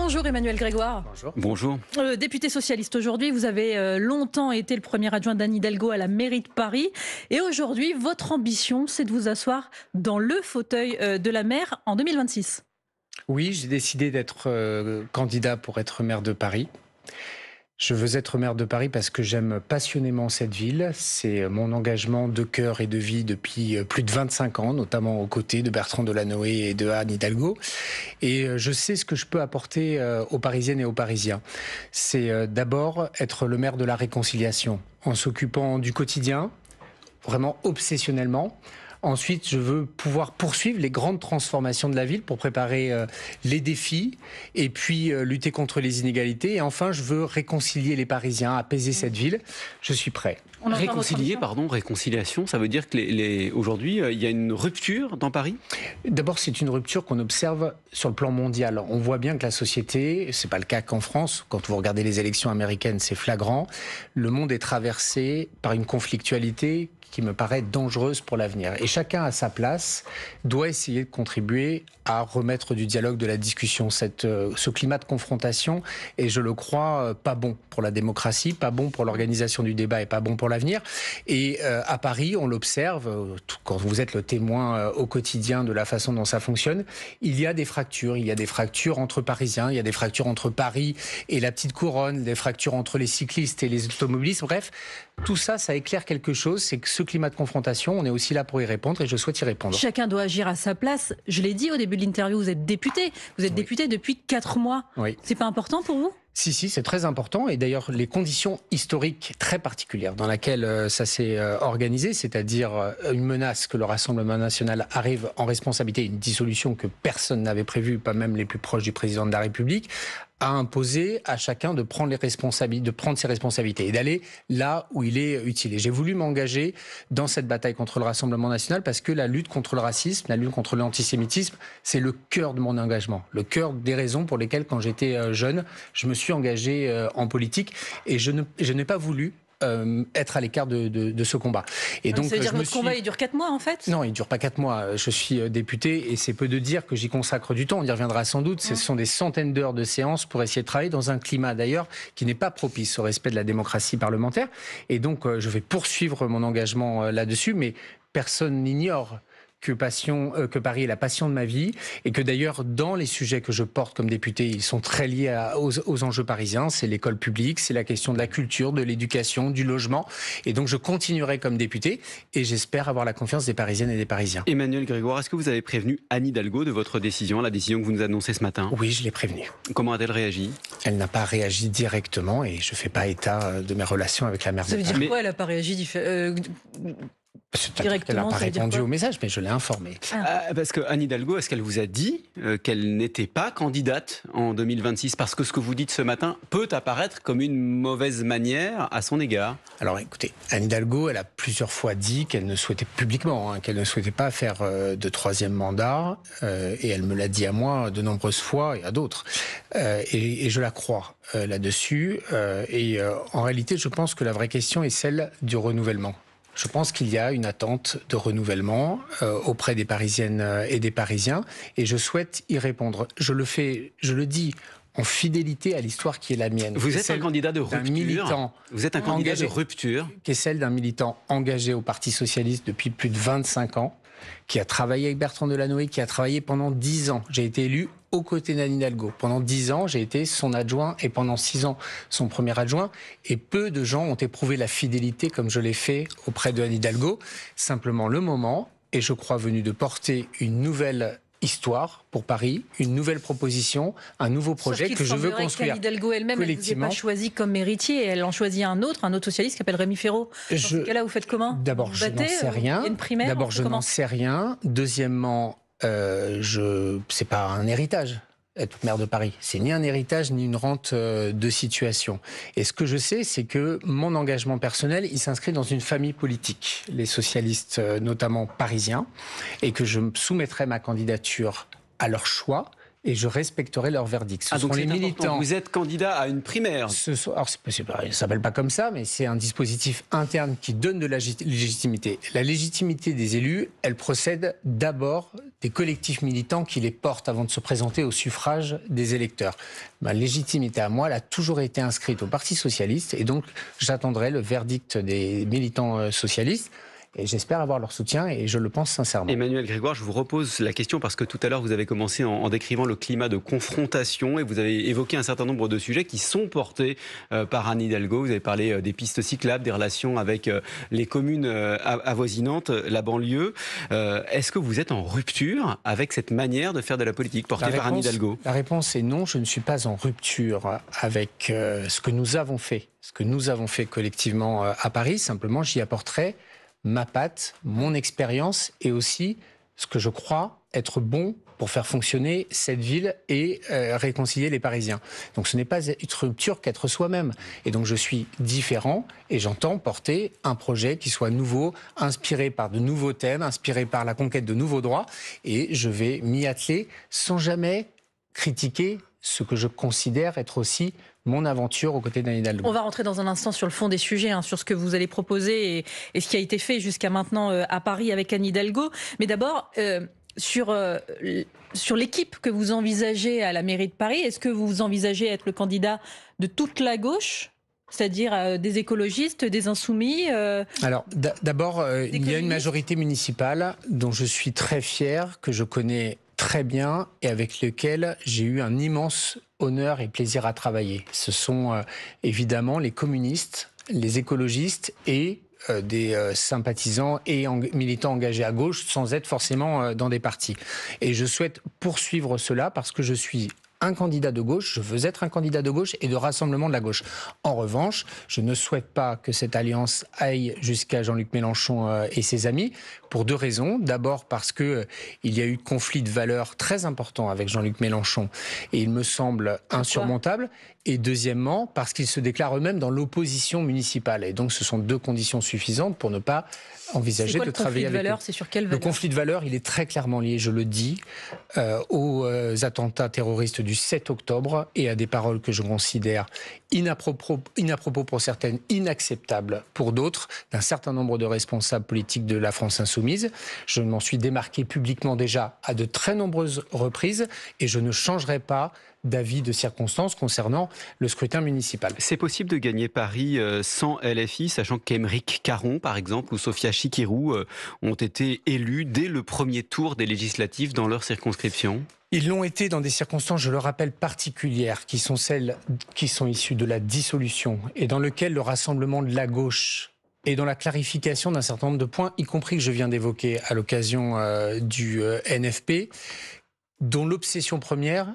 Bonjour Emmanuel Grégoire. Bonjour. Bonjour. Député socialiste aujourd'hui, vous avez longtemps été le premier adjoint d'Anne Hidalgo à la mairie de Paris. Et aujourd'hui, votre ambition, c'est de vous asseoir dans le fauteuil de la maire en 2026. Oui, j'ai décidé d'être candidat pour être maire de Paris. Je veux être maire de Paris parce que j'aime passionnément cette ville. C'est mon engagement de cœur et de vie depuis plus de 25 ans, notamment aux côtés de Bertrand Delanoë et de Anne Hidalgo. Et je sais ce que je peux apporter aux Parisiennes et aux Parisiens. C'est d'abord être le maire de la réconciliation, en s'occupant du quotidien, vraiment obsessionnellement. Ensuite, je veux pouvoir poursuivre les grandes transformations de la ville pour préparer les défis et puis lutter contre les inégalités. Et enfin, je veux réconcilier les Parisiens, apaiser cette ville. Je suis prêt. Réconciliation, ça veut dire que aujourd'hui, il y a une rupture dans Paris ? D'abord, c'est une rupture qu'on observe sur le plan mondial. On voit bien que la société, c'est pas le cas qu'en France, quand vous regardez les élections américaines, c'est flagrant. Le monde est traversé par une conflictualité qui me paraît dangereuse pour l'avenir. Et chacun à sa place doit essayer de contribuer à remettre du dialogue, de la discussion. Ce climat de confrontation est, je le crois, pas bon pour la démocratie, pas bon pour l'organisation du débat et pas bon pour l'avenir. Et à Paris, on l'observe, quand vous êtes le témoin au quotidien de la façon dont ça fonctionne, il y a des fractures. Il y a des fractures entre Parisiens, il y a des fractures entre Paris et la petite couronne, des fractures entre les cyclistes et les automobilistes. Bref, tout ça, ça éclaire quelque chose, c'est que ce climat de confrontation, on est aussi là pour y répondre et je souhaite y répondre. Chacun doit agir à sa place. Je l'ai dit au début de l'interview, vous êtes député. Vous êtes député depuis 4 mois. Oui. C'est pas important pour vous ? Si, c'est très important. Et d'ailleurs, les conditions historiques très particulières dans lesquelles ça s'est organisé, c'est-à-dire une menace que le Rassemblement national arrive en responsabilité, une dissolution que personne n'avait prévue, pas même les plus proches du président de la République, a imposé à chacun de prendre ses responsabilités et d'aller là où il est utile. Et j'ai voulu m'engager dans cette bataille contre le Rassemblement national parce que la lutte contre le racisme, la lutte contre l'antisémitisme, c'est le cœur de mon engagement, le cœur des raisons pour lesquelles, quand j'étais jeune, je me suis engagé en politique et je n'ai pas voulu être à l'écart de ce combat. Et donc, ça veut dire que votre combat, il dure 4 mois, en fait ? Non, il ne dure pas 4 mois. Je suis député et c'est peu de dire que j'y consacre du temps. On y reviendra sans doute. Ce sont des centaines d'heures de séances pour essayer de travailler dans un climat, d'ailleurs, qui n'est pas propice au respect de la démocratie parlementaire. Et donc, je vais poursuivre mon engagement là-dessus, mais personne n'ignore que Paris est la passion de ma vie et que d'ailleurs dans les sujets que je porte comme député, ils sont très liés aux enjeux parisiens. C'est l'école publique, c'est la question de la culture, de l'éducation, du logement. Et donc je continuerai comme député et j'espère avoir la confiance des Parisiennes et des Parisiens. Emmanuel Grégoire, est-ce que vous avez prévenu Anne Hidalgo de votre décision, la décision que vous nous annoncez ce matin ? Oui, je l'ai prévenue. Comment a-t-elle réagi ? Elle n'a pas réagi directement et je ne fais pas état de mes relations avec la maire de Paris. Ça veut dire quoi, elle n'a pas réagi directement? Elle n'a pas répondu au message, mais je l'ai informée. Parce que Anne Hidalgo, est-ce qu'elle vous a dit qu'elle n'était pas candidate en 2026 ? Parce que ce que vous dites ce matin peut apparaître comme une mauvaise manière à son égard. Alors écoutez, Anne Hidalgo, elle a plusieurs fois dit qu'elle ne souhaitait publiquement, qu'elle ne souhaitait pas faire de 3e mandat, et elle me l'a dit à moi de nombreuses fois et à d'autres. Et je la crois là-dessus. En réalité, je pense que la vraie question est celle du renouvellement. Je pense qu'il y a une attente de renouvellement auprès des Parisiennes et des Parisiens et je souhaite y répondre. Je le dis en fidélité à l'histoire qui est la mienne. Vous êtes un candidat de rupture. Vous êtes un candidat de rupture. Qui est celle d'un militant engagé au Parti socialiste depuis plus de 25 ans, qui a travaillé avec Bertrand Delanoë, qui a travaillé pendant 10 ans. J'ai été élu aux côtés d'Anne Hidalgo. Pendant 10 ans, j'ai été son adjoint et pendant 6 ans, son premier adjoint. Et peu de gens ont éprouvé la fidélité comme je l'ai fait auprès de Anne Hidalgo. Simplement, le moment est, je crois, venu de porter une nouvelle histoire pour Paris, une nouvelle proposition, un nouveau projet que je veux construire. Qu'Anne Hidalgo elle-même, elle ne vous a pas choisi comme héritier, elle en choisit un autre socialiste qui s'appelle Rémi Féraud. Dans ce cas-là, vous faites comment ? D'abord, je n'en sais rien. Il y a une primaire, d'abord, je n'en sais rien. Deuxièmement, c'est pas un héritage. Être maire de Paris, c'est ni un héritage ni une rente de situation. Et ce que je sais, c'est que mon engagement personnel, il s'inscrit dans une famille politique, les socialistes notamment parisiens, et que je soumettrai ma candidature à leur choix. et je respecterai leur verdict. Ce donc sont les c'est important. militants. Vous êtes candidat à une primaire. Alors, ça s'appelle pas comme ça, mais c'est un dispositif interne qui donne de la légitimité. La légitimité des élus, elle procède d'abord des collectifs militants qui les portent avant de se présenter au suffrage des électeurs. Ma légitimité à moi, elle a toujours été inscrite au Parti socialiste, et donc j'attendrai le verdict des militants socialistes. Et j'espère avoir leur soutien, et je le pense sincèrement. Emmanuel Grégoire, je vous repose la question parce que tout à l'heure, vous avez commencé en décrivant le climat de confrontation et vous avez évoqué un certain nombre de sujets qui sont portés par Anne Hidalgo. Vous avez parlé des pistes cyclables, des relations avec les communes avoisinantes, la banlieue. Est-ce que vous êtes en rupture avec cette manière de faire de la politique portée par Anne Hidalgo? La réponse est non, je ne suis pas en rupture avec ce que nous avons fait. Ce que nous avons fait collectivement à Paris, simplement j'y apporterai ma patte, mon expérience et aussi ce que je crois être bon pour faire fonctionner cette ville et réconcilier les Parisiens. Donc ce n'est pas une rupture qu'être soi-même. Et donc je suis différent et j'entends porter un projet qui soit nouveau, inspiré par de nouveaux thèmes, inspiré par la conquête de nouveaux droits. Et je vais m'y atteler sans jamais critiquer ce que je considère être aussi mon aventure aux côtés d'Anne Hidalgo. On va rentrer dans un instant sur le fond des sujets, sur ce que vous allez proposer et ce qui a été fait jusqu'à maintenant à Paris avec Anne Hidalgo. Mais d'abord, sur l'équipe que vous envisagez à la mairie de Paris, est-ce que vous envisagez être le candidat de toute la gauche ? C'est-à-dire des écologistes, des insoumis Alors, d'abord, il y a une majorité municipale dont je suis très fier, que je connais très bien et avec lequel j'ai eu un immense honneur et plaisir à travailler. Ce sont évidemment les communistes, les écologistes et des sympathisants et militants engagés à gauche sans être forcément dans des partis. Et je souhaite poursuivre cela parce que je suis un candidat de gauche, je veux être un candidat de gauche et de rassemblement de la gauche. En revanche, je ne souhaite pas que cette alliance aille jusqu'à Jean-Luc Mélenchon et ses amis, pour deux raisons. D'abord parce que il y a eu conflit de valeurs très important avec Jean-Luc Mélenchon et il me semble insurmontable. Et deuxièmement, parce qu'ils se déclarent eux-mêmes dans l'opposition municipale. Et donc ce sont deux conditions suffisantes pour ne pas envisager de travailler avec eux. C'est sur quelle valeur ? Le conflit de valeurs, il est très clairement lié, je le dis, aux attentats terroristes du 7 octobre et à des paroles que je considère inapropos pour certaines, inacceptables pour d'autres, d'un certain nombre de responsables politiques de la France insoumise. Je m'en suis démarqué publiquement déjà à de très nombreuses reprises et je ne changerai pas d'avis de circonstances concernant le scrutin municipal. C'est possible de gagner Paris sans LFI, sachant qu'Aymeric Caron, par exemple, ou Sophia Chikirou ont été élus dès le premier tour des législatives dans leur circonscription? Ils l'ont été dans des circonstances, je le rappelle, particulières, qui sont celles qui sont issues de la dissolution et dans lesquelles le rassemblement de la gauche et dans la clarification d'un certain nombre de points, y compris que je viens d'évoquer à l'occasion du NFP, dont l'obsession première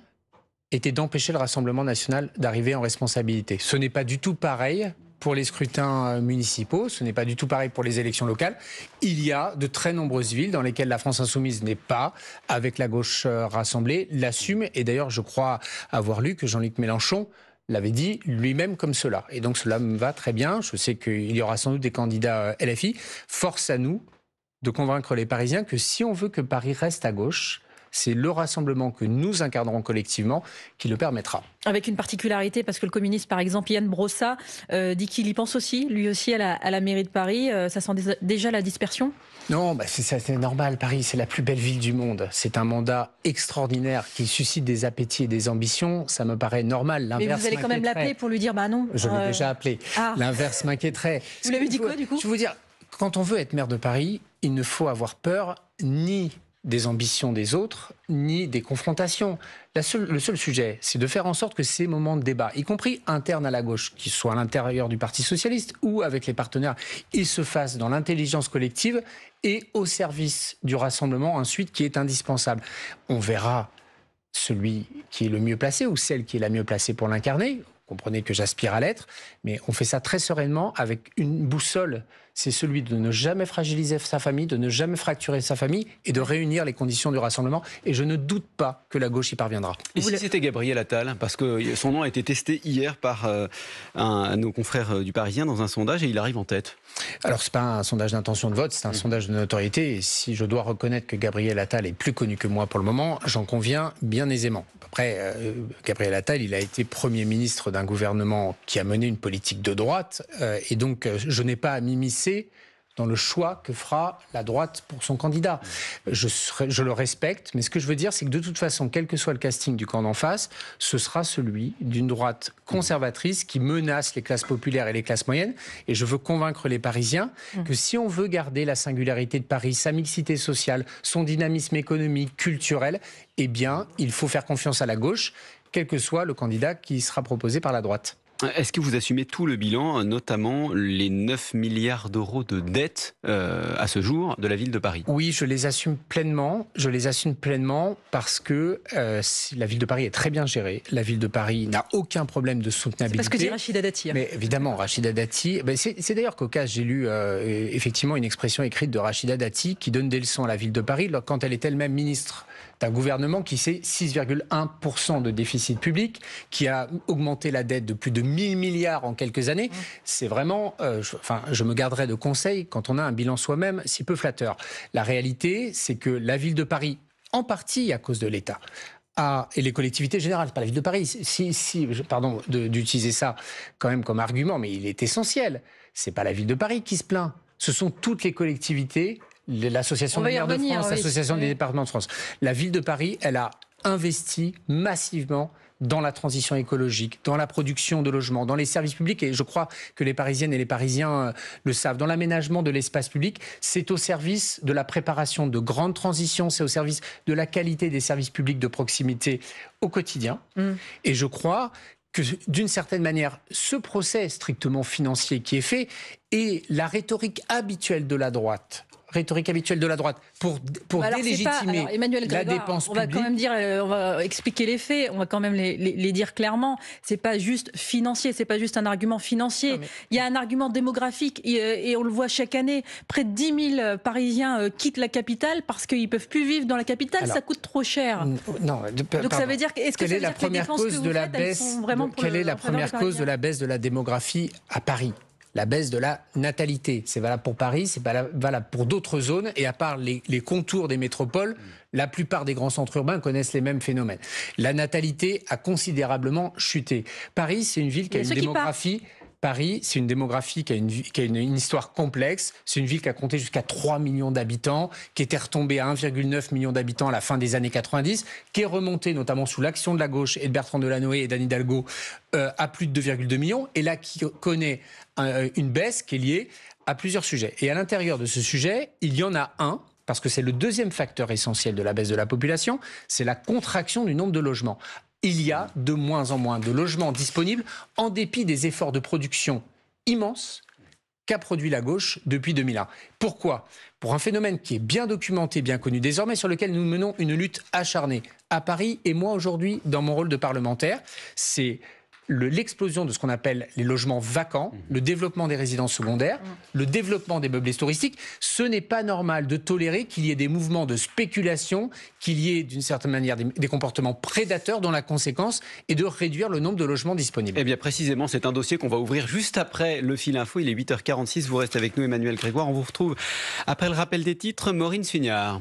était d'empêcher le Rassemblement national d'arriver en responsabilité. Ce n'est pas du tout pareil pour les scrutins municipaux, ce n'est pas du tout pareil pour les élections locales. Il y a de très nombreuses villes dans lesquelles la France insoumise n'est pas, avec la gauche rassemblée, l'assume. Et d'ailleurs, je crois avoir lu que Jean-Luc Mélenchon l'avait dit lui-même comme cela. Et donc cela me va très bien. Je sais qu'il y aura sans doute des candidats LFI. Force à nous de convaincre les Parisiens que si on veut que Paris reste à gauche, c'est le rassemblement que nous incarnerons collectivement qui le permettra. Avec une particularité, parce que le communiste, par exemple, Yann Brossat, dit qu'il y pense aussi, lui aussi, à la mairie de Paris. Ça sent déjà la dispersion ? Non, c'est normal. Paris, c'est la plus belle ville du monde. C'est un mandat extraordinaire qui suscite des appétits et des ambitions. Ça me paraît normal. Mais vous allez quand même l'appeler pour lui dire non. Je l'ai déjà appelé. L'inverse m'inquiéterait. Vous l'avez dit quoi, du coup ? Je vais vous dire, quand on veut être maire de Paris, il ne faut avoir peur ni des ambitions des autres, ni des confrontations. Le seul sujet, c'est de faire en sorte que ces moments de débat, y compris internes à la gauche, qu'ils soient à l'intérieur du Parti socialiste ou avec les partenaires, ils se fassent dans l'intelligence collective et au service du rassemblement ensuite qui est indispensable. On verra celui qui est le mieux placé ou celle qui est la mieux placée pour l'incarner. Comprenez que j'aspire à l'être, mais on fait ça très sereinement avec une boussole c'est celui de ne jamais fragiliser sa famille, de ne jamais fracturer sa famille et de réunir les conditions du rassemblement. Et je ne doute pas que la gauche y parviendra. Et si c'était Gabriel Attal, parce que son nom a été testé hier par nos confrères du Parisien dans un sondage et il arrive en tête. Alors, c'est pas un sondage d'intention de vote, c'est un sondage de notoriété. Et si je dois reconnaître que Gabriel Attal est plus connu que moi pour le moment, j'en conviens bien aisément. Après, Gabriel Attal, il a été Premier ministre d'un gouvernement qui a mené une politique de droite. Et donc, je n'ai pas à m'immiscer dans le choix que fera la droite pour son candidat. Je le respecte, mais ce que je veux dire, c'est que de toute façon, quel que soit le casting du camp d'en face, ce sera celui d'une droite conservatrice qui menace les classes populaires et les classes moyennes. Et je veux convaincre les Parisiens que si on veut garder la singularité de Paris, sa mixité sociale, son dynamisme économique, culturel, eh bien, il faut faire confiance à la gauche, quel que soit le candidat qui sera proposé par la droite. Est-ce que vous assumez tout le bilan, notamment les 9 milliards d'euros de dettes à ce jour de la ville de Paris? Oui, je les assume pleinement. Je les assume pleinement parce que la ville de Paris est très bien gérée. La ville de Paris n'a aucun problème de soutenabilité. C'est parce que c'est Rachida Dati. Mais évidemment, Rachida Dati. C'est d'ailleurs qu'au cas, j'ai lu effectivement une expression écrite de Rachida Dati qui donne des leçons à la ville de Paris quand elle est elle-même ministre d'un gouvernement qui sait 6,1% de déficit public, qui a augmenté la dette de plus de 1000 milliards en quelques années. C'est vraiment, je me garderai de conseils quand on a un bilan soi-même si peu flatteur. La réalité, c'est que la ville de Paris, en partie à cause de l'État, et les collectivités générales, pas la ville de Paris, pardon d'utiliser ça quand même comme argument, mais il est essentiel. C'est pas la ville de Paris qui se plaint, ce sont toutes les collectivités. L'Association des maires de France, l'Association des départements de France. La ville de Paris, elle a investi massivement dans la transition écologique, dans la production de logements, dans les services publics, et je crois que les Parisiennes et les Parisiens le savent, dans l'aménagement de l'espace public. C'est au service de la préparation de grandes transitions, c'est au service de la qualité des services publics de proximité au quotidien. Et je crois que, d'une certaine manière, ce procès strictement financier qui est fait est la rhétorique habituelle de la droite pour délégitimer Emmanuel Grégoire, la dépense publique. On va quand même dire, on va expliquer les faits, on va quand même les dire clairement. C'est pas juste financier, c'est pas juste un argument financier. Il y a un argument démographique et on le voit chaque année. Près de 10 000 Parisiens quittent la capitale parce qu'ils peuvent plus vivre dans la capitale. Alors, ça coûte trop cher. Non. Donc ça veut dire est-ce que quelle est la première cause de la baisse Quelle est la première cause de la baisse de la démographie à Paris? La baisse de la natalité. C'est valable pour Paris, c'est valable pour d'autres zones. Et à part les contours des métropoles, la plupart des grands centres urbains connaissent les mêmes phénomènes. La natalité a considérablement chuté. Paris, c'est une ville qui a une démographie... Paris, c'est une démographie qui a une histoire complexe. C'est une ville qui a compté jusqu'à 3 millions d'habitants, qui était retombée à 1,9 million d'habitants à la fin des années 90, qui est remontée notamment sous l'action de la gauche et de Bertrand Delanoë et d'Anne Hidalgo à plus de 2,2 millions. Et là, qui connaît une baisse qui est liée à plusieurs sujets. Et à l'intérieur de ce sujet, il y en a un, parce que c'est le deuxième facteur essentiel de la baisse de la population, c'est la contraction du nombre de logements. Il y a de moins en moins de logements disponibles en dépit des efforts de production immenses qu'a produit la gauche depuis 2001. Pourquoi ? Pour un phénomène qui est bien documenté, bien connu désormais, sur lequel nous menons une lutte acharnée. À Paris, et moi aujourd'hui, dans mon rôle de parlementaire, c'est l'explosion de ce qu'on appelle les logements vacants, le développement des résidences secondaires, le développement des meublés touristiques. Ce n'est pas normal de tolérer qu'il y ait des mouvements de spéculation, qu'il y ait d'une certaine manière des comportements prédateurs dont la conséquence est de réduire le nombre de logements disponibles. Eh bien précisément, c'est un dossier qu'on va ouvrir juste après le fil info. Il est 8h46, vous restez avec nous Emmanuel Grégoire. On vous retrouve après le rappel des titres, Maureen Sugnard.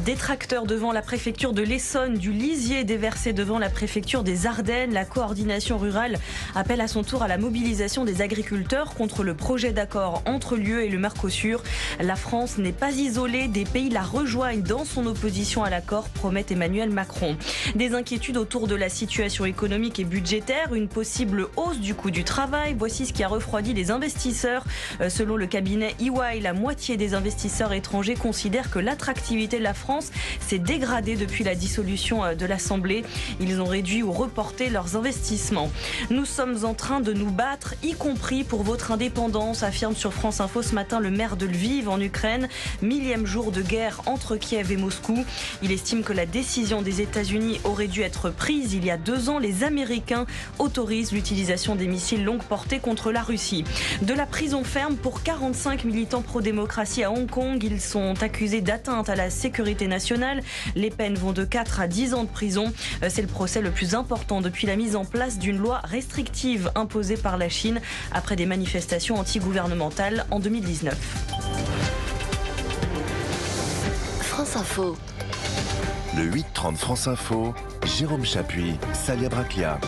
Des tracteurs devant la préfecture de l'Essonne, du lisier déversé devant la préfecture des Ardennes. La coordination rurale appelle à son tour à la mobilisation des agriculteurs contre le projet d'accord entre l'UE et le Mercosur. La France n'est pas isolée, des pays la rejoignent dans son opposition à l'accord, promet Emmanuel Macron. Des inquiétudes autour de la situation économique et budgétaire, une possible hausse du coût du travail. Voici ce qui a refroidi les investisseurs. Selon le cabinet EY, la moitié des investisseurs étrangers considèrent que l'attractivité de la France France s'est dégradée depuis la dissolution de l'Assemblée. Ils ont réduit ou reporté leurs investissements. Nous sommes en train de nous battre, y compris pour votre indépendance, affirme sur France Info ce matin le maire de Lviv en Ukraine. 1000e jour de guerre entre Kiev et Moscou. Il estime que la décision des États-Unis aurait dû être prise il y a 2 ans. Les Américains autorisent l'utilisation des missiles longue portée contre la Russie. De la prison ferme pour 45 militants pro-démocratie à Hong Kong. Ils sont accusés d'atteinte à la sécurité nationale. Les peines vont de 4 à 10 ans de prison. C'est le procès le plus important depuis la mise en place d'une loi restrictive imposée par la Chine après des manifestations anti-gouvernementales en 2019. France Info. Le 8-30 France Info, Jérôme Chapuis, Salia Braclia.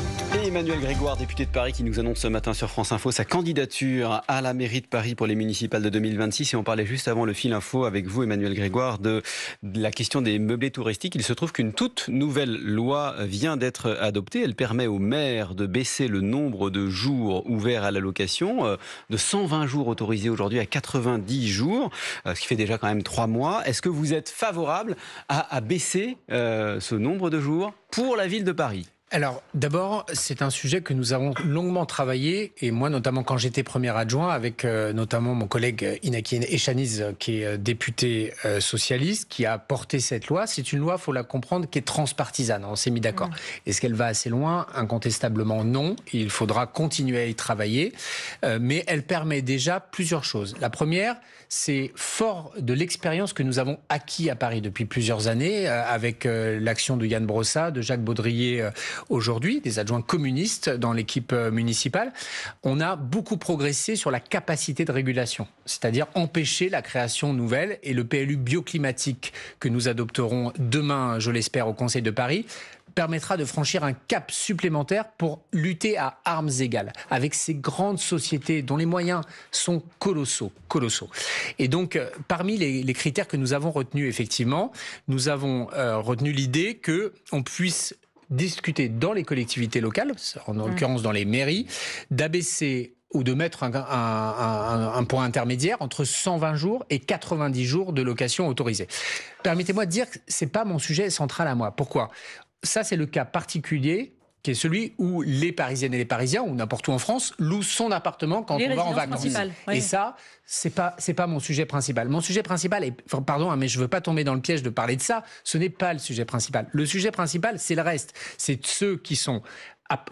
Et Emmanuel Grégoire, député de Paris, qui nous annonce ce matin sur France Info sa candidature à la mairie de Paris pour les municipales de 2026. Et on parlait juste avant le fil info avec vous, Emmanuel Grégoire, de la question des meublés touristiques. Il se trouve qu'une toute nouvelle loi vient d'être adoptée. Elle permet aux maires de baisser le nombre de jours ouverts à la location de 120 jours autorisés aujourd'hui à 90 jours, ce qui fait déjà quand même 3 mois. Est-ce que vous êtes favorable à baisser ce nombre de jours pour la ville de Paris ? Alors, d'abord, c'est un sujet que nous avons longuement travaillé, et moi, notamment quand j'étais premier adjoint, avec notamment mon collègue Inaki Echaniz, qui est député socialiste, qui a porté cette loi. C'est une loi, il faut la comprendre, qui est transpartisane. On s'est mis d'accord. Est-ce qu'elle va assez loin ? Incontestablement non. Il faudra continuer à y travailler. Mais elle permet déjà plusieurs choses. La première, c'est fort de l'expérience que nous avons acquis à Paris depuis plusieurs années, avec l'action de Yann Brossat, de Jacques Baudrier aujourd'hui, des adjoints communistes dans l'équipe municipale. On a beaucoup progressé sur la capacité de régulation, c'est-à-dire empêcher la création nouvelle, et le PLU bioclimatique que nous adopterons demain, je l'espère, au Conseil de Paris, permettra de franchir un cap supplémentaire pour lutter à armes égales avec ces grandes sociétés dont les moyens sont colossaux. Et donc, parmi les critères que nous avons retenus, effectivement, nous avons retenu l'idée qu'on puisse discuter dans les collectivités locales, en l'occurrence dans les mairies, d'abaisser ou de mettre un point intermédiaire entre 120 jours et 90 jours de location autorisée. Permettez-moi de dire que ce n'est pas mon sujet central à moi. Pourquoi ? Ça, c'est le cas particulier qui est celui où les Parisiennes et les Parisiens, ou n'importe où en France, louent son appartement quand on va en vacances. Oui. Et ça, c'est pas mon sujet principal. Mon sujet principal, et pardon, mais je veux pas tomber dans le piège de parler de ça, ce n'est pas le sujet principal. Le sujet principal, c'est le reste. C'est ceux qui sont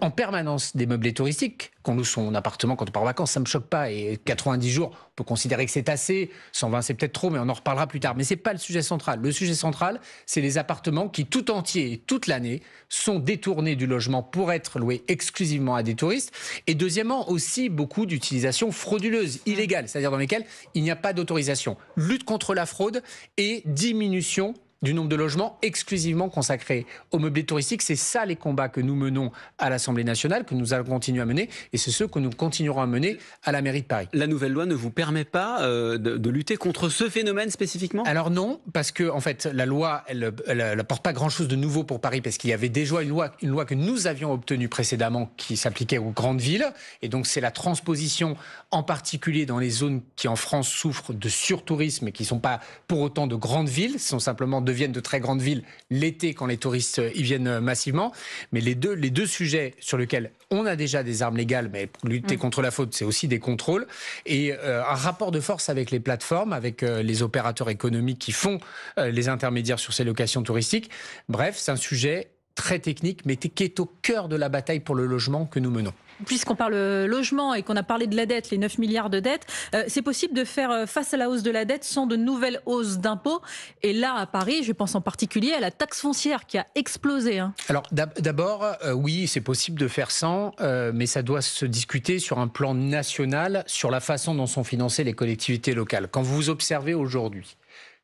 en permanence des meublés touristiques, qu'on loue son appartement quand on part en vacances, ça me choque pas. Et 90 jours, on peut considérer que c'est assez. 120, c'est peut-être trop, mais on en reparlera plus tard. Mais c'est pas le sujet central. Le sujet central, c'est les appartements qui, tout entier et toute l'année, sont détournés du logement pour être loués exclusivement à des touristes. Et deuxièmement, aussi beaucoup d'utilisations frauduleuses, illégales, c'est-à-dire dans lesquelles il n'y a pas d'autorisation. Lutte contre la fraude et diminution du nombre de logements exclusivement consacrés aux meublés touristiques. C'est ça les combats que nous menons à l'Assemblée nationale, que nous allons continuer à mener, et c'est ceux que nous continuerons à mener à la mairie de Paris. La nouvelle loi ne vous permet pas de lutter contre ce phénomène spécifiquement ? Alors non, parce que en fait, la loi, elle n'apporte pas grand-chose de nouveau pour Paris, parce qu'il y avait déjà une loi que nous avions obtenue précédemment qui s'appliquait aux grandes villes, et donc c'est la transposition, en particulier dans les zones qui en France souffrent de surtourisme et qui ne sont pas pour autant de grandes villes, sont simplement deviennent de très grandes villes l'été quand les touristes y viennent massivement. Mais les deux sujets sur lesquels on a déjà des armes légales, mais pour lutter contre la fraude, c'est aussi des contrôles. Et un rapport de force avec les plateformes, avec les opérateurs économiques qui font les intermédiaires sur ces locations touristiques. Bref, c'est un sujet très technique, mais qui est au cœur de la bataille pour le logement que nous menons. Puisqu'on parle logement et qu'on a parlé de la dette, les 9 milliards de dettes, c'est possible de faire face à la hausse de la dette sans de nouvelles hausses d'impôts. Et là, à Paris, je pense en particulier à la taxe foncière qui a explosé. Alors d'abord, oui, c'est possible de faire sans, mais ça doit se discuter sur un plan national, sur la façon dont sont financées les collectivités locales. Quand vous observez aujourd'hui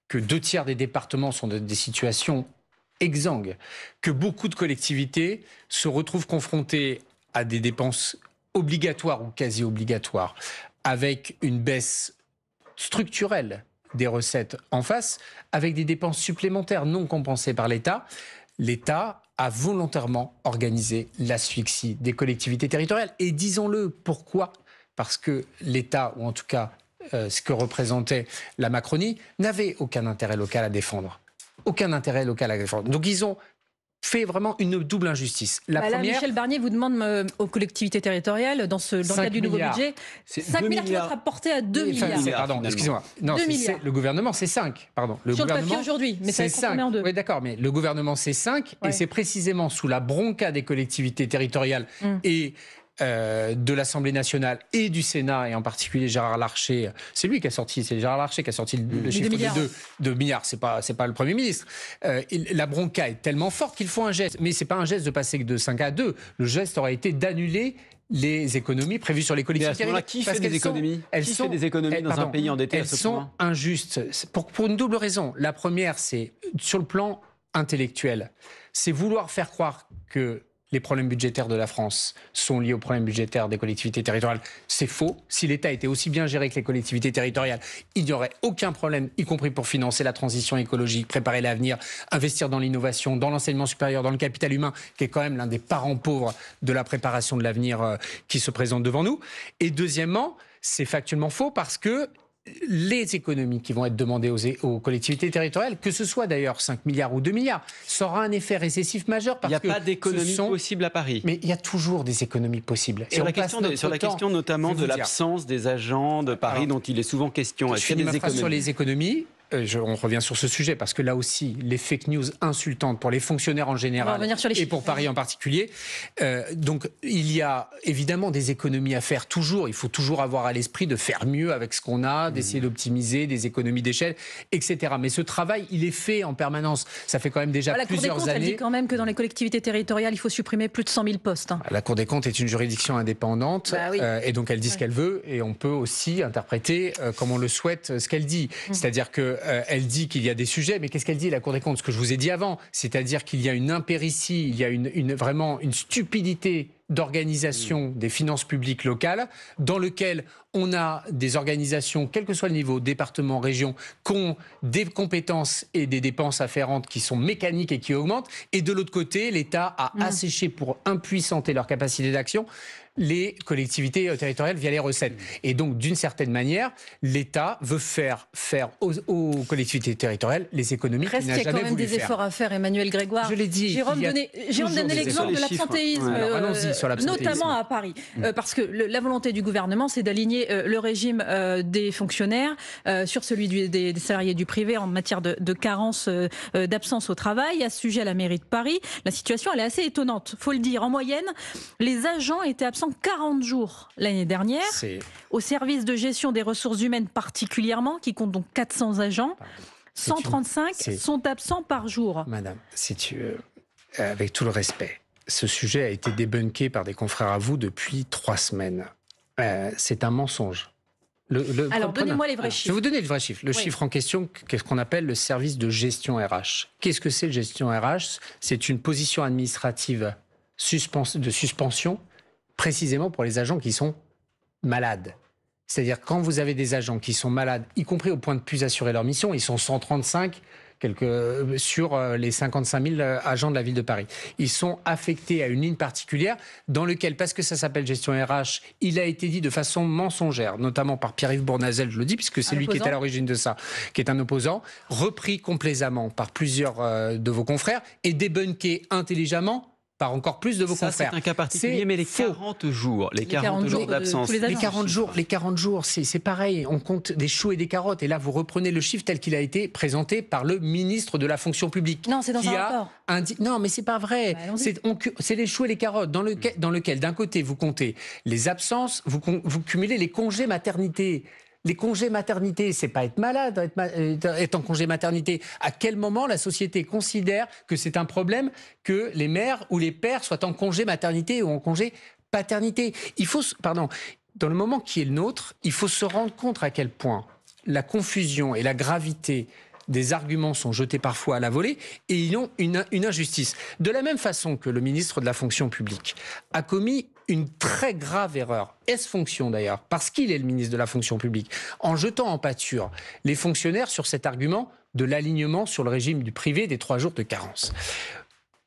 que 2/3 des départements sont dans des situations exsangues, que beaucoup de collectivités se retrouvent confrontées à des dépenses obligatoires ou quasi obligatoires, avec une baisse structurelle des recettes en face, avec des dépenses supplémentaires non compensées par l'État, l'État a volontairement organisé l'asphyxie des collectivités territoriales. Et disons-le, pourquoi ? Parce que l'État, ou en tout cas ce que représentait la Macronie, n'avait aucun intérêt local à défendre. aucun intérêt local à la réforme. Donc ils ont fait vraiment une double injustice. La Là, première, Michel Barnier vous demande aux collectivités territoriales, dans le cadre du nouveau budget, C'est 5 milliards qui vont être apportés à 2 Enfin, milliards. pardon, finalement. excusez-moi. Non, 2 milliards. le gouvernement, c'est 5. Pardon. Le Sur le papier gouvernement, aujourd'hui, mais ça va c'est être transformé en 2. Oui, d'accord, mais le gouvernement, c'est 5, Ouais. et c'est précisément sous la bronca des collectivités territoriales et de l'Assemblée nationale et du Sénat, et en particulier Gérard Larcher. C'est lui qui a sorti, c'est Gérard Larcher qui a sorti le chiffre 2 milliards. de 2 milliards. C'est pas le Premier ministre. La bronca est tellement forte qu'il faut un geste. Mais c'est pas un geste de passer de 5 à 2. Le geste aurait été d'annuler les économies prévues sur les Mais à collectivités. ce moment-là, qui Parce fait des qu'elles sont- économies elles Qui sont- fait des économies dans un pardon, pays endetté à elles ce sont point injustes. C'est pour une double raison. La première, c'est sur le plan intellectuel. C'est vouloir faire croire que les problèmes budgétaires de la France sont liés aux problèmes budgétaires des collectivités territoriales. C'est faux. Si l'État était aussi bien géré que les collectivités territoriales, il n'y aurait aucun problème, y compris pour financer la transition écologique, préparer l'avenir, investir dans l'innovation, dans l'enseignement supérieur, dans le capital humain, qui est quand même l'un des parents pauvres de la préparation de l'avenir qui se présente devant nous. Et deuxièmement, c'est factuellement faux parce que les économies qui vont être demandées aux collectivités territoriales, que ce soit d'ailleurs 5 milliards ou 2 milliards, ça aura un effet récessif majeur Il parce n'y a que pas d'économie ce sont- possible à Paris. Mais il y a toujours des économies possibles. Sur Et la on passe question, notre sur la temps- question notamment je vais de vous dire. l'absence des agents de Paris Alors, dont il est souvent question. Je Est-ce qu'il y finis a ma des phrase économies sur les économies. On revient sur ce sujet parce que là aussi, les fake news insultantes pour les fonctionnaires en On va général revenir sur les et chiffres. pour Paris en particulier. Donc, il y a évidemment des économies à faire toujours. Il faut toujours avoir à l'esprit de faire mieux avec ce qu'on a, d'essayer d'optimiser, des économies d'échelle, etc. Mais ce travail, il est fait en permanence. Ça fait quand même déjà La Cour des plusieurs comptes, elle dit années. quand même que dans les collectivités territoriales, il faut supprimer plus de 100 000 postes. La Cour des comptes est une juridiction indépendante Bah oui. et donc elle dit ce qu'elle veut et on peut aussi interpréter comme on le souhaite ce qu'elle dit. C'est-à-dire qu'elle dit qu'il y a des sujets, mais qu'est-ce qu'elle dit la Cour des comptes? Ce que je vous ai dit avant, c'est-à-dire qu'il y a une impéritie, il y a vraiment une stupidité d'organisation des finances publiques locales dans lequel on a des organisations, quel que soit le niveau, département, région, qui ont des compétences et des dépenses afférentes qui sont mécaniques et qui augmentent. Et de l'autre côté, l'État a asséché pour impuissanter leur capacité d'action les collectivités territoriales via les recettes. Et donc, d'une certaine manière, l'État veut faire aux collectivités territoriales les économies Reste qu'il n'a qu'il y a jamais quand même voulu des faire. efforts à faire, Emmanuel Grégoire. Je l'ai dit. Jérôme il y a donnait toujours des l'exemple de efforts. l'absentéisme, Ouais, alors allons-y sur l'absentéisme. notamment à Paris. Parce que la volonté du gouvernement, c'est d'aligner le régime des fonctionnaires sur celui des salariés du privé en matière de carence d'absence au travail. À ce sujet, à la mairie de Paris, la situation elle est assez étonnante. Faut le dire. En moyenne, les agents étaient absents 40 jours l'année dernière. C'est... Au service de gestion des ressources humaines particulièrement, qui compte donc 400 agents, 135 c'est- sont absents par jour. Madame, si avec tout le respect, ce sujet a été débunké par des confrères à vous depuis 3 semaines. C'est un mensonge. Alors, prenez- donnez-moi les vrais Je vais chiffres. vous donner le vrai chiffre. Le Oui. chiffre en question, qu'est-ce qu'on appelle le service de gestion RH. Qu'est-ce que c'est le gestion RH? C'est une position administrative de suspension, précisément pour les agents qui sont malades. C'est-à-dire quand vous avez des agents qui sont malades, y compris au point de plus assurer leur mission, ils sont 135 sur les 55 000 agents de la ville de Paris. Ils sont affectés à une ligne particulière dans laquelle, parce que ça s'appelle gestion RH, il a été dit de façon mensongère, notamment par Pierre-Yves Bournazel, je le dis, puisque c'est Un lui qui est opposant. à l'origine de ça, qui est un opposant, repris complaisamment par plusieurs de vos confrères et débunké intelligemment par encore plus de vos Ça, c'est confrères. un cas particulier, C'est mais les faux. 40 jours, les 40 40 jours jours de d'absence. tous les agents. Les 40 jours, c'est pareil. On compte des choux et des carottes. Et là, vous reprenez le chiffre tel qu'il a été présenté par le ministre de la fonction publique. Non, c'est dans qui un a rapport. Non, mais c'est pas vrai. Bah, allons-y. C'est les choux et les carottes dans lequel, d'un côté, vous comptez les absences, vous cumulez les congés maternité. Les congés maternité, c'est pas être malade, être en congé maternité. À quel moment la société considère que c'est un problème que les mères ou les pères soient en congé maternité ou en congé paternité? Dans le moment qui est le nôtre, il faut se rendre compte à quel point la confusion et la gravité des arguments sont jetés parfois à la volée et ils ont une injustice. De la même façon que le ministre de la fonction publique a commis une très grave erreur, est-ce fonction d'ailleurs, parce qu'il est le ministre de la fonction publique, en jetant en pâture les fonctionnaires sur cet argument de l'alignement sur le régime du privé des 3 jours de carence.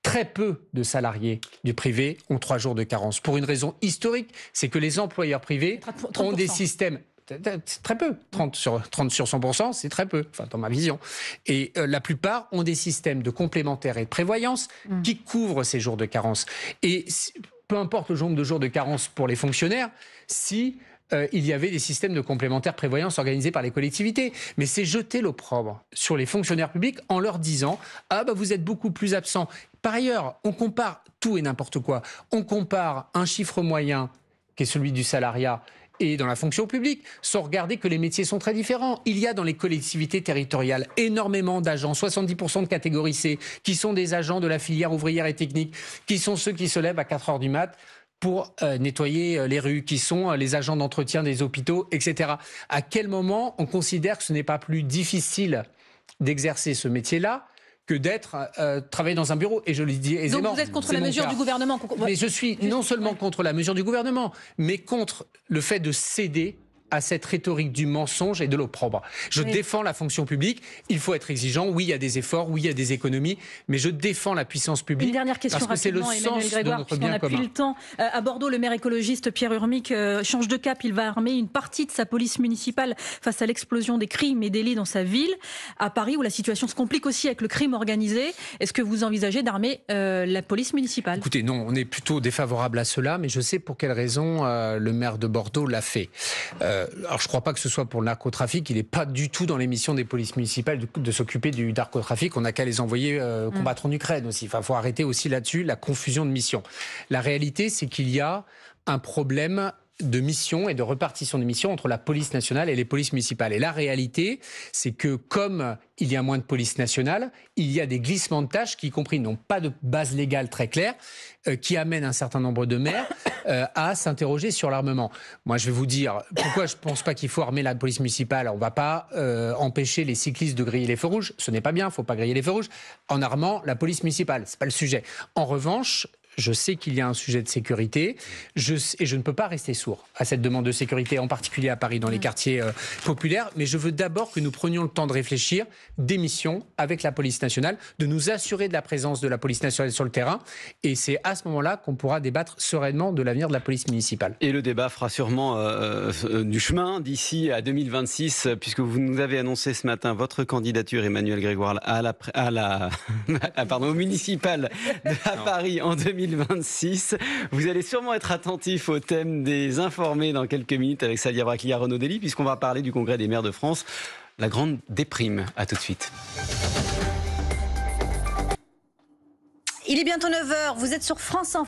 Très peu de salariés du privé ont 3 jours de carence. Pour une raison historique, c'est que les employeurs privés 30%. ont des systèmes C'est très peu. 30 sur 100%, c'est très peu, enfin, dans ma vision. Et la plupart ont des systèmes de complémentaires et de prévoyance qui couvrent ces jours de carence. Et peu importe le nombre de jours de carence pour les fonctionnaires, si il y avait des systèmes de complémentaires prévoyance organisés par les collectivités. Mais c'est jeter l'opprobre sur les fonctionnaires publics en leur disant « Ah bah vous êtes beaucoup plus absents ». Par ailleurs, on compare tout et n'importe quoi. On compare un chiffre moyen, qui est celui du salariat, et dans la fonction publique, sans regarder que les métiers sont très différents. Il y a dans les collectivités territoriales énormément d'agents, 70% de catégorie C, qui sont des agents de la filière ouvrière et technique, qui sont ceux qui se lèvent à 4 heures du mat' pour nettoyer les rues, qui sont les agents d'entretien des hôpitaux, etc. À quel moment on considère que ce n'est pas plus difficile d'exercer ce métier-là que d'être travailler dans un bureau? Et je le dis aisément. Donc vous êtes contre la mesure du gouvernement? Mais je suis non seulement contre la mesure du gouvernement, mais contre le fait de céder à cette rhétorique du mensonge et de l'opprobre. Je défends la fonction publique. Il faut être exigeant. Oui, il y a des efforts. Oui, il y a des économies. Mais je défends la puissance publique. Une dernière question parce que c'est le sens de notre bien commun. Plus le temps. À Bordeaux, le maire écologiste Pierre Urmic change de cap. Il va armer une partie de sa police municipale face à l'explosion des crimes et délits dans sa ville. À Paris, où la situation se complique aussi avec le crime organisé, est-ce que vous envisagez d'armer la police municipale? Écoutez, non, on est plutôt défavorable à cela, mais je sais pour quelle raison le maire de Bordeaux l'a fait. Alors, je ne crois pas que ce soit pour le narcotrafic. Il n'est pas du tout dans les missions des polices municipales de s'occuper du narcotrafic. On n'a qu'à les envoyer combattre en Ukraine aussi. Enfin, il faut arrêter aussi là-dessus la confusion de missions. La réalité, c'est qu'il y a un problème de mission et de répartition des missions entre la police nationale et les polices municipales. Et la réalité, c'est que comme il y a moins de police nationale, il y a des glissements de tâches qui, y compris, n'ont pas de base légale très claire, qui amènent un certain nombre de maires à s'interroger sur l'armement. Moi, je vais vous dire pourquoi je ne pense pas qu'il faut armer la police municipale. On ne va pas empêcher les cyclistes de griller les feux rouges. Ce n'est pas bien, il ne faut pas griller les feux rouges en armant la police municipale. Ce n'est pas le sujet. En revanche, je sais qu'il y a un sujet de sécurité et je ne peux pas rester sourd à cette demande de sécurité, en particulier à Paris, dans les quartiers populaires. Mais je veux d'abord que nous prenions le temps de réfléchir des missions avec la police nationale, de nous assurer de la présence de la police nationale sur le terrain. Et c'est à ce moment-là qu'on pourra débattre sereinement de l'avenir de la police municipale. Et le débat fera sûrement du chemin d'ici à 2026, puisque vous nous avez annoncé ce matin votre candidature, Emmanuel Grégoire, au municipal à Paris en 2026. Vous allez sûrement être attentif au thème des informés dans quelques minutes avec Salia Braclia, Renaud Dely, puisqu'on va parler du Congrès des maires de France, la grande déprime. À tout de suite. Il est bientôt 9h, vous êtes sur France Info.